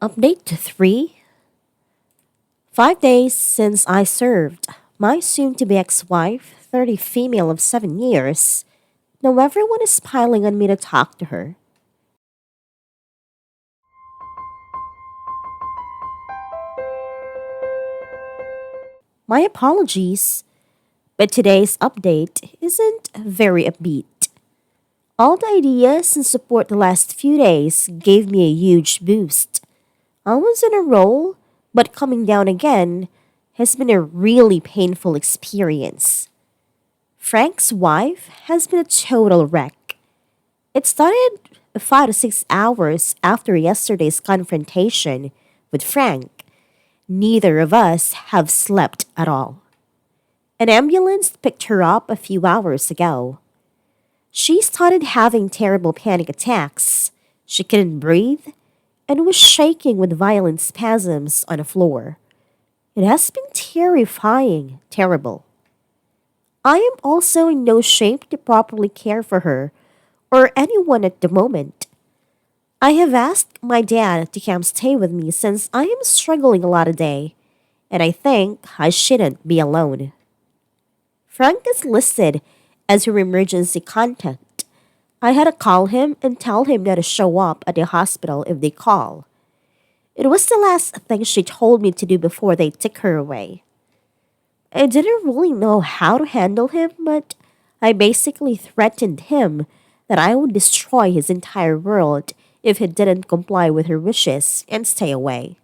Update to 3. 5 days since I served my soon to be ex wife, 30 female of 7 years. Now everyone is piling on me to talk to her. My apologies, but today's update isn't very upbeat. All the ideas and support the last few days gave me a huge boost. I was in a roll, but coming down again has been a really painful experience. Frank's wife has been a total wreck. It started 5 to 6 hours after yesterday's confrontation with Frank. Neither of us have slept at all. An ambulance picked her up a few hours ago. She started having terrible panic attacks. She couldn't breathe and was shaking with violent spasms on the floor. It has been terrible. I am also in no shape to properly care for her or anyone at the moment. I have asked my dad to come stay with me since I am struggling a lot today, and I think I shouldn't be alone. Frank is listed as her emergency contact. I had to call him and tell him not to show up at the hospital if they call. It was the last thing she told me to do before they took her away. I didn't really know how to handle him, but I basically threatened him that I would destroy his entire world if he didn't comply with her wishes and stay away.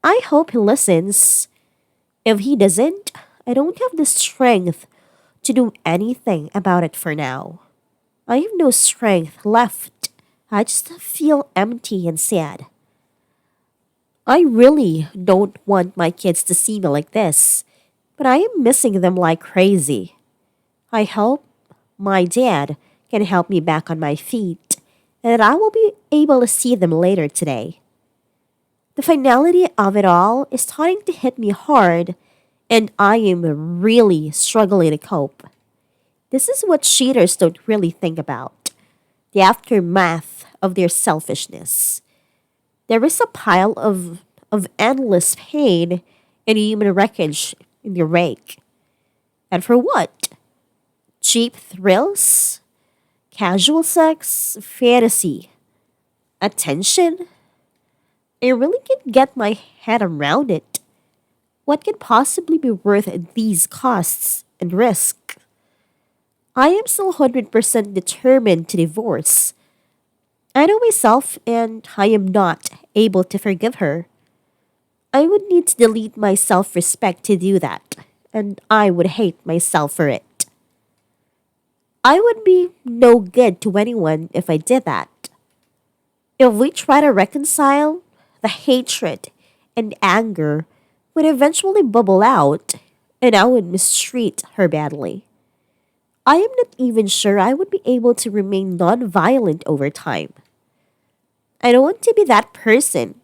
I hope he listens. If he doesn't, I don't have the strength to do anything about it for now. I have no strength left. I just feel empty and sad. I really don't want my kids to see me like this, but I am missing them like crazy. I hope my dad can help me back on my feet and that I will be able to see them later today. The finality of it all is starting to hit me hard, and I am really struggling to cope. This is what cheaters don't really think about the aftermath of their selfishness. There is a pile of endless pain and human wreckage in your wake. And for what? Cheap thrills? Casual sex? Fantasy? Attention? I really can't get my head around it. What could possibly be worth these costs and risk? I am still 100% determined to divorce. I know myself and I am not able to forgive her. I would need to delete my self respect to do that, and I would hate myself for it. I would be no good to anyone if I did that. If we try to reconcile, the hatred and anger would eventually bubble out, and I would mistreat her badly. I am not even sure I would be able to remain non-violent over time. I don't want to be that person.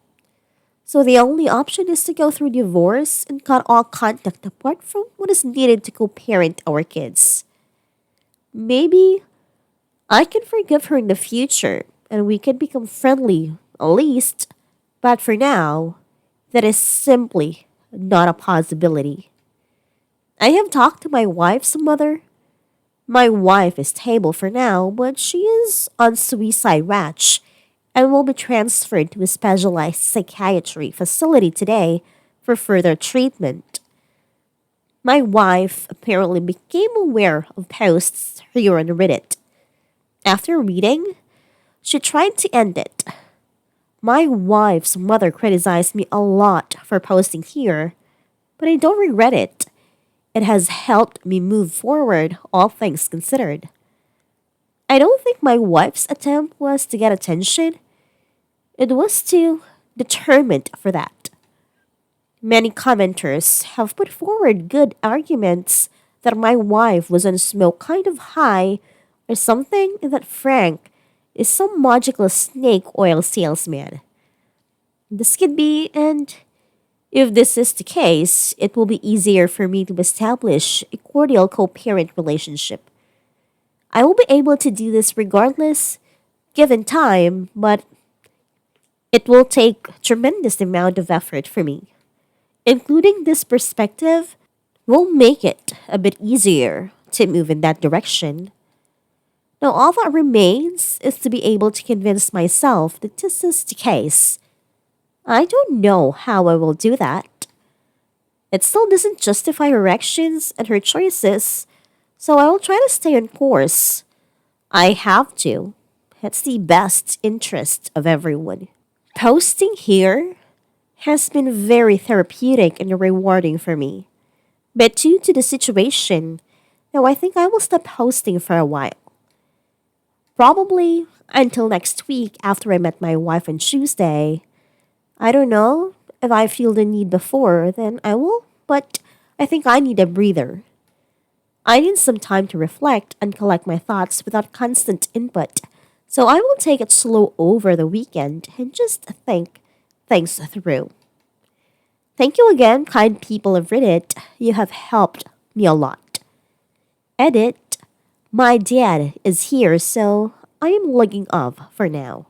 So the only option is to go through divorce and cut all contact apart from what is needed to co-parent our kids. Maybe I can forgive her in the future and we can become friendly, at least. But for now, that is simply not a possibility. I have talked to my wife's mother. My wife is stable for now, but she is on suicide watch and will be transferred to a specialized psychiatry facility today for further treatment. My wife apparently became aware of posts here on Reddit. After reading, she tried to end it. My wife's mother criticized me a lot for posting here, but I don't regret it. It has helped me move forward, all things considered. I don't think my wife's attempt was to get attention. It was too determined for that. Many commenters have put forward good arguments that my wife was on smoke kind of high or something, and that Frank is some magical snake oil salesman. This could be, and if this is the case, it will be easier for me to establish a cordial co-parent relationship. I will be able to do this regardless, given time, but It will take tremendous amount of effort for me. Including this perspective will make it a bit easier to move in that direction. Now, all that remains is to be able to convince myself that this is the case. I don't know how I will do that. It still doesn't justify her actions and her choices, so I will try to stay on course. I have to. It's the best interest of everyone. Posting here has been very therapeutic and rewarding for me. But due to the situation, now I think I will stop posting for a while. Probably until next week after I met my wife on Tuesday. I don't know. If I feel the need before, then I will. But I think I need a breather. I need some time to reflect and collect my thoughts without constant input. So I will take it slow over the weekend and just think things through. Thank you again, kind people of Reddit. You have helped me a lot. Edit. My dad is here, so I am logging off for now.